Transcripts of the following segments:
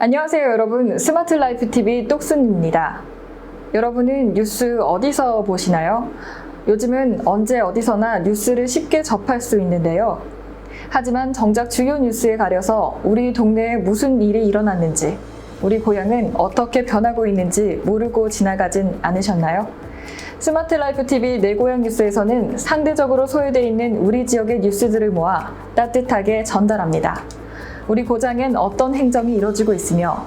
안녕하세요 여러분, 스마트라이프TV 똑순입니다. 여러분은 뉴스 어디서 보시나요? 요즘은 언제 어디서나 뉴스를 쉽게 접할 수 있는데요. 하지만 정작 주요 뉴스에 가려서 우리 동네에 무슨 일이 일어났는지, 우리 고향은 어떻게 변하고 있는지 모르고 지나가진 않으셨나요? 스마트라이프TV 내 고향 뉴스에서는 상대적으로 소외되어 있는 우리 지역의 뉴스들을 모아 따뜻하게 전달합니다. 우리 고장엔 어떤 행정이 이루어지고 있으며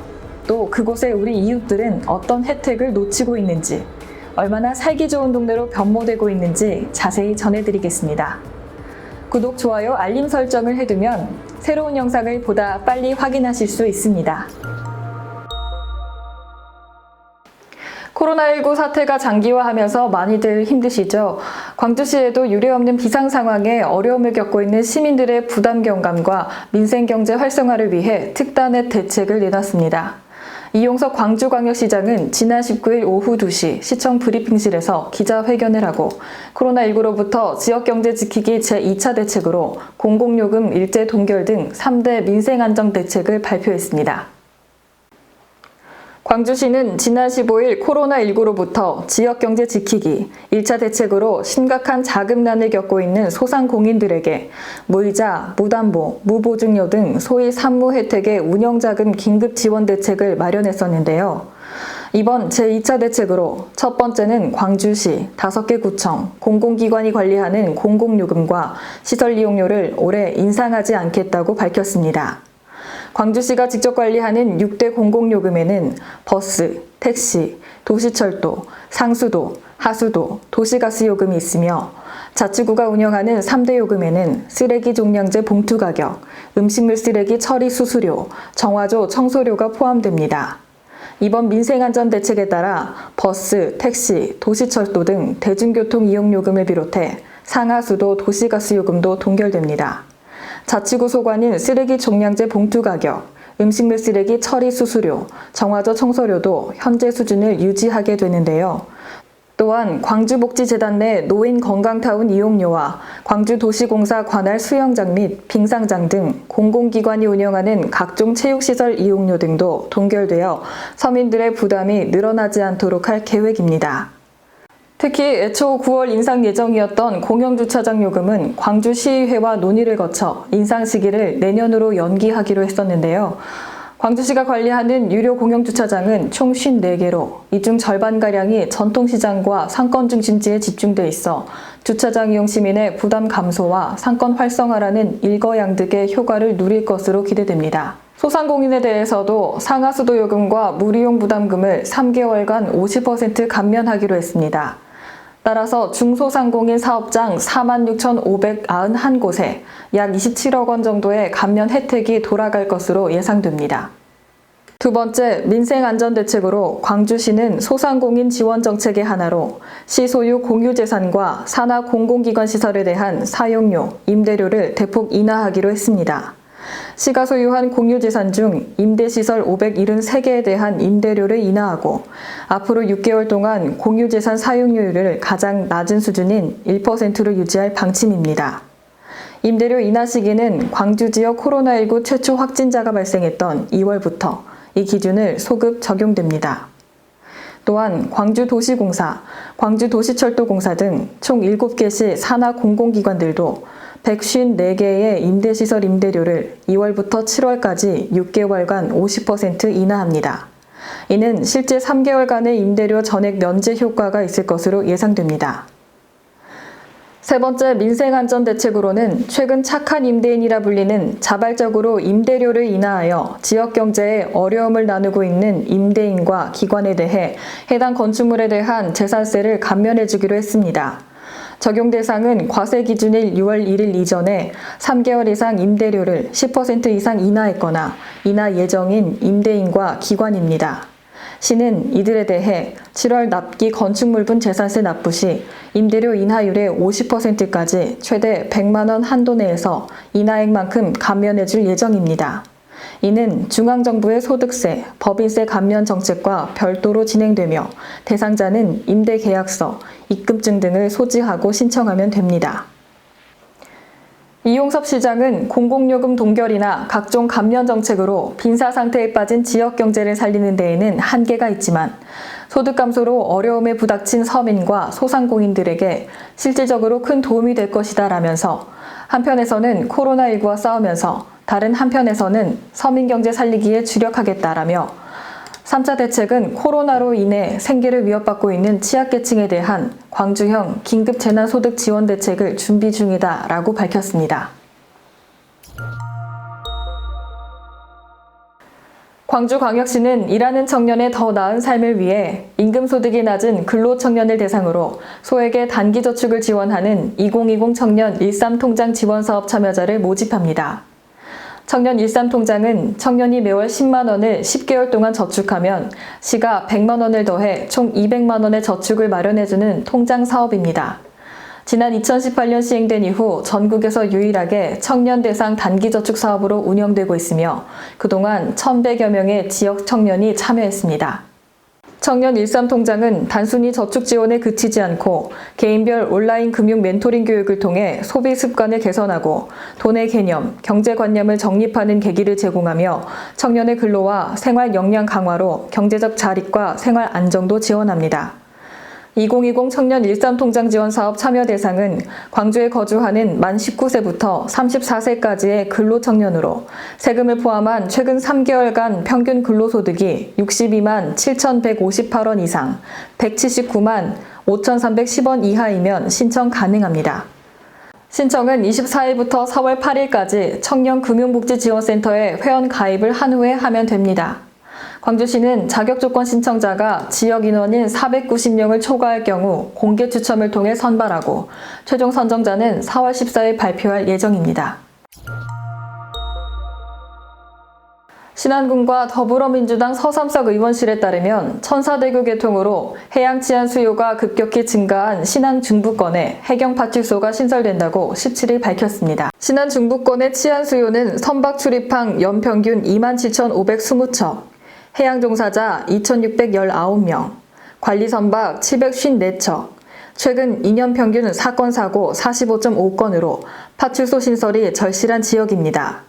또 그곳의 우리 이웃들은 어떤 혜택을 놓치고 있는지, 얼마나 살기 좋은 동네로 변모되고 있는지 자세히 전해드리겠습니다. 구독, 좋아요, 알림 설정을 해두면 새로운 영상을 보다 빨리 확인하실 수 있습니다. 코로나19 사태가 장기화하면서 많이들 힘드시죠? 광주시에도 유례없는 비상 상황에 어려움을 겪고 있는 시민들의 부담 경감과 민생경제 활성화를 위해 특단의 대책을 내놨습니다. 이용석 광주광역시장은 지난 19일 오후 2시 시청 브리핑실에서 기자회견을 하고 코로나19로부터 지역경제 지키기 제2차 대책으로 공공요금 일제 동결 등 3대 민생안정 대책을 발표했습니다. 광주시는 지난 15일 코로나19로부터 지역경제 지키기 1차 대책으로 심각한 자금난을 겪고 있는 소상공인들에게 무이자, 무담보, 무보증료 등 소위 산무 혜택의 운영자금 긴급 지원 대책을 마련했었는데요. 이번 제2차 대책으로 첫 번째는 광주시 5개 구청, 공공기관이 관리하는 공공요금과 시설 이용료를 올해 인상하지 않겠다고 밝혔습니다. 광주시가 직접 관리하는 6대 공공요금에는 버스, 택시, 도시철도, 상수도, 하수도, 도시가스 요금이 있으며 자치구가 운영하는 3대 요금에는 쓰레기 종량제 봉투 가격, 음식물 쓰레기 처리 수수료, 정화조 청소료가 포함됩니다. 이번 민생안전 대책에 따라 버스, 택시, 도시철도 등 대중교통 이용요금을 비롯해 상하수도, 도시가스 요금도 동결됩니다. 자치구 소관인 쓰레기 종량제 봉투 가격, 음식물 쓰레기 처리 수수료, 정화조 청소료도 현재 수준을 유지하게 되는데요. 또한 광주복지재단 내 노인 건강타운 이용료와 광주도시공사 관할 수영장 및 빙상장 등 공공기관이 운영하는 각종 체육시설 이용료 등도 동결되어 서민들의 부담이 늘어나지 않도록 할 계획입니다. 특히 애초 9월 인상 예정이었던 공영주차장 요금은 광주시의회와 논의를 거쳐 인상 시기를 내년으로 연기하기로 했었는데요. 광주시가 관리하는 유료 공영주차장은 총 54개로 이 중 절반가량이 전통시장과 상권 중심지에 집중돼 있어 주차장 이용 시민의 부담 감소와 상권 활성화라는 일거양득의 효과를 누릴 것으로 기대됩니다. 소상공인에 대해서도 상하수도 요금과 무이용 부담금을 3개월간 50% 감면하기로 했습니다. 따라서 중소상공인 사업장 46,591곳에 약 27억 원 정도의 감면 혜택이 돌아갈 것으로 예상됩니다. 두 번째, 민생안전대책으로 광주시는 소상공인 지원 정책의 하나로 시 소유 공유재산과 산하 공공기관 시설에 대한 사용료, 임대료를 대폭 인하하기로 했습니다. 시가 소유한 공유재산 중 임대시설 573개에 대한 임대료를 인하하고 앞으로 6개월 동안 공유재산 사용료율을 가장 낮은 수준인 1%로 유지할 방침입니다. 임대료 인하 시기는 광주 지역 코로나19 최초 확진자가 발생했던 2월부터 이 기준을 소급 적용됩니다. 또한 광주도시공사, 광주도시철도공사 등 총 7개시 산하 공공기관들도 154개의 임대시설 임대료를 2월부터 7월까지 6개월간 50% 인하합니다. 이는 실제 3개월간의 임대료 전액 면제 효과가 있을 것으로 예상됩니다. 세 번째 민생안전 대책으로는 최근 착한 임대인이라 불리는 자발적으로 임대료를 인하하여 지역 경제에 어려움을 나누고 있는 임대인과 기관에 대해 해당 건축물에 대한 재산세를 감면해주기로 했습니다. 적용 대상은 과세 기준일 6월 1일 이전에 3개월 이상 임대료를 10% 이상 인하했거나 인하 예정인 임대인과 기관입니다. 시는 이들에 대해 7월 납기 건축물분 재산세 납부 시 임대료 인하율의 50%까지 최대 100만 원 한도 내에서 인하액만큼 감면해줄 예정입니다. 이는 중앙정부의 소득세, 법인세 감면 정책과 별도로 진행되며 대상자는 임대계약서, 입금증 등을 소지하고 신청하면 됩니다. 이용섭 시장은 공공요금 동결이나 각종 감면 정책으로 빈사 상태에 빠진 지역 경제를 살리는 데에는 한계가 있지만 소득 감소로 어려움에 부닥친 서민과 소상공인들에게 실질적으로 큰 도움이 될 것이다라면서 한편에서는 코로나19와 싸우면서 다른 한편에서는 서민 경제 살리기에 주력하겠다라며 3차 대책은 코로나로 인해 생계를 위협받고 있는 취약계층에 대한 광주형 긴급재난소득 지원 대책을 준비 중이다라고 밝혔습니다. 광주광역시는 일하는 청년의 더 나은 삶을 위해 임금소득이 낮은 근로청년을 대상으로 소액의 단기저축을 지원하는 2020 청년 13통장 지원사업 참여자를 모집합니다. 청년 13통장은 청년이 매월 10만 원을 10개월 동안 저축하면 시가 100만 원을 더해 총 200만 원의 저축을 마련해주는 통장 사업입니다. 지난 2018년 시행된 이후 전국에서 유일하게 청년 대상 단기저축 사업으로 운영되고 있으며 그동안 1,100여 명의 지역 청년이 참여했습니다. 청년 13통장은 단순히 저축 지원에 그치지 않고 개인별 온라인 금융 멘토링 교육을 통해 소비 습관을 개선하고 돈의 개념, 경제관념을 정립하는 계기를 제공하며 청년의 근로와 생활 역량 강화로 경제적 자립과 생활 안정도 지원합니다. 2020 청년 13통장 지원 사업 참여 대상은 광주에 거주하는 만 19세부터 34세까지의 근로청년으로 세금을 포함한 최근 3개월간 평균 근로소득이 62만 7,158원 이상, 179만 5,310원 이하이면 신청 가능합니다. 신청은 24일부터 4월 8일까지 청년금융복지지원센터에 회원 가입을 한 후에 하면 됩니다. 광주시는 자격조건 신청자가 지역 인원인 490명을 초과할 경우 공개 추첨을 통해 선발하고 최종 선정자는 4월 14일 발표할 예정입니다. 신안군과 더불어민주당 서삼석 의원실에 따르면 천사대교 개통으로 해양 치안 수요가 급격히 증가한 신안 중부권에 해경파출소가 신설된다고 17일 밝혔습니다. 신안 중부권의 치안 수요는 선박 출입항 연평균 27,520척, 해양 종사자 2,619명, 관리 선박 754척, 최근 2년 평균 사건 사고 45.5건으로 파출소 신설이 절실한 지역입니다.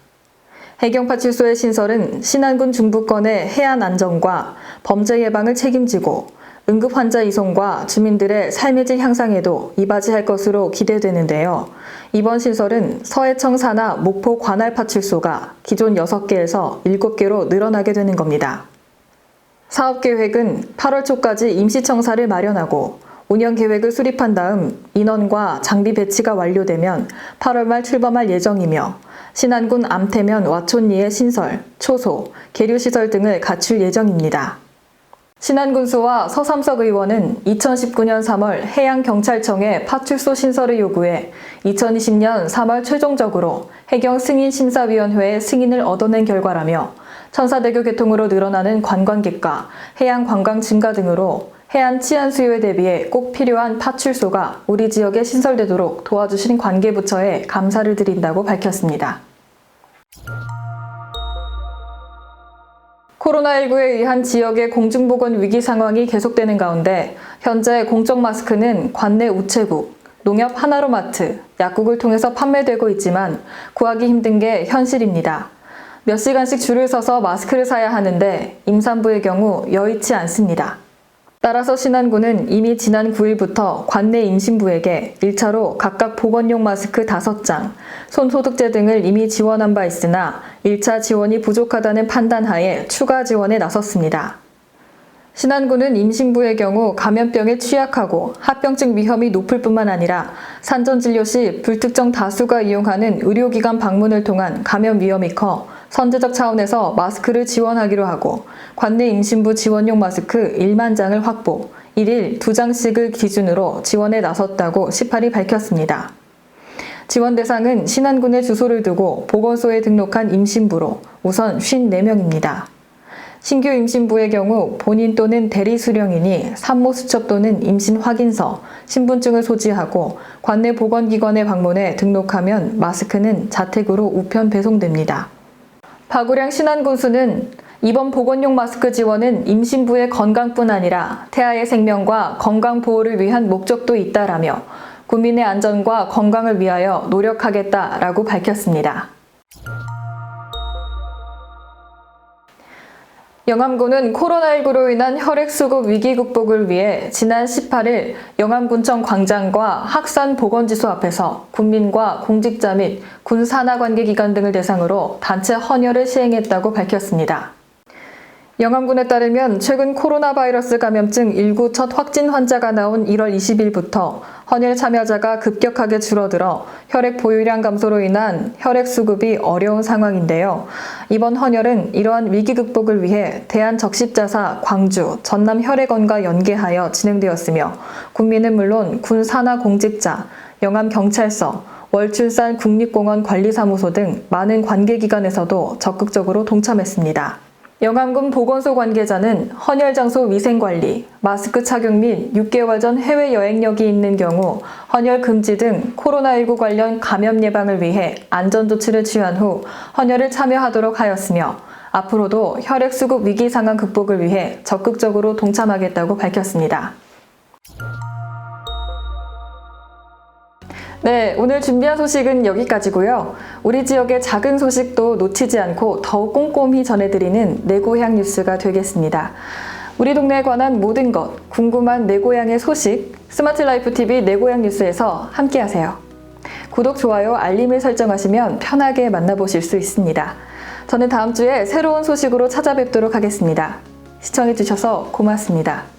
해경파출소의 신설은 신안군 중부권의 해안 안전과 범죄 예방을 책임지고 응급환자 이송과 주민들의 삶의 질 향상에도 이바지할 것으로 기대되는데요. 이번 신설은 서해청 산하 목포 관할파출소가 기존 6개에서 7개로 늘어나게 되는 겁니다. 사업계획은 8월 초까지 임시청사를 마련하고 운영계획을 수립한 다음 인원과 장비 배치가 완료되면 8월 말 출범할 예정이며 신안군 암태면 와촌리의 신설, 초소, 계류시설 등을 갖출 예정입니다. 신안군수와 서삼석 의원은 2019년 3월 해양경찰청에 파출소 신설을 요구해 2020년 3월 최종적으로 해경승인심사위원회의 승인을 얻어낸 결과라며 천사대교 개통으로 늘어나는 관광객과 해양 관광 증가 등으로 해안 치안 수요에 대비해 꼭 필요한 파출소가 우리 지역에 신설되도록 도와주신 관계부처에 감사를 드린다고 밝혔습니다. 코로나19에 의한 지역의 공중보건 위기 상황이 계속되는 가운데 현재 공적 마스크는 관내 우체국, 농협 하나로마트, 약국을 통해서 판매되고 있지만 구하기 힘든 게 현실입니다. 몇 시간씩 줄을 서서 마스크를 사야 하는데 임산부의 경우 여의치 않습니다. 따라서 신안군은 이미 지난 9일부터 관내 임신부에게 1차로 각각 보건용 마스크 5장, 손소독제 등을 이미 지원한 바 있으나 1차 지원이 부족하다는 판단하에 추가 지원에 나섰습니다. 신안군은 임신부의 경우 감염병에 취약하고 합병증 위험이 높을 뿐만 아니라 산전진료 시 불특정 다수가 이용하는 의료기관 방문을 통한 감염 위험이 커 선제적 차원에서 마스크를 지원하기로 하고 관내 임신부 지원용 마스크 1만 장을 확보, 1일 2장씩을 기준으로 지원에 나섰다고 18일 밝혔습니다. 지원 대상은 신안군에 주소를 두고 보건소에 등록한 임신부로 우선 54명입니다. 신규 임신부의 경우 본인 또는 대리 수령인이 산모 수첩 또는 임신 확인서, 신분증을 소지하고 관내 보건기관에 방문해 등록하면 마스크는 자택으로 우편 배송됩니다. 박우량 신안군수는 이번 보건용 마스크 지원은 임신부의 건강뿐 아니라 태아의 생명과 건강 보호를 위한 목적도 있다라며 국민의 안전과 건강을 위하여 노력하겠다라고 밝혔습니다. 영암군은 코로나19로 인한 혈액수급 위기 극복을 위해 지난 18일 영암군청 광장과 학산보건지소 앞에서 국민과 공직자 및 군 산하관계기관 등을 대상으로 단체 헌혈을 시행했다고 밝혔습니다. 영암군에 따르면 최근 코로나 바이러스 감염증 19 첫 확진 환자가 나온 1월 20일부터 헌혈 참여자가 급격하게 줄어들어 혈액 보유량 감소로 인한 혈액 수급이 어려운 상황인데요. 이번 헌혈은 이러한 위기 극복을 위해 대한적십자사 광주 전남혈액원과 연계하여 진행되었으며 국민은 물론 군 산하 공직자, 영암경찰서, 월출산 국립공원 관리사무소 등 많은 관계기관에서도 적극적으로 동참했습니다. 영암군 보건소 관계자는 헌혈 장소 위생관리, 마스크 착용 및 6개월 전 해외 여행력이 있는 경우 헌혈 금지 등 코로나19 관련 감염 예방을 위해 안전조치를 취한 후 헌혈을 참여하도록 하였으며 앞으로도 혈액 수급 위기 상황 극복을 위해 적극적으로 동참하겠다고 밝혔습니다. 네, 오늘 준비한 소식은 여기까지고요. 우리 지역의 작은 소식도 놓치지 않고 더욱 꼼꼼히 전해드리는 내 고향 뉴스가 되겠습니다. 우리 동네에 관한 모든 것, 궁금한 내 고향의 소식, 스마트라이프TV 내 고향 뉴스에서 함께하세요. 구독, 좋아요, 알림을 설정하시면 편하게 만나보실 수 있습니다. 저는 다음 주에 새로운 소식으로 찾아뵙도록 하겠습니다. 시청해주셔서 고맙습니다.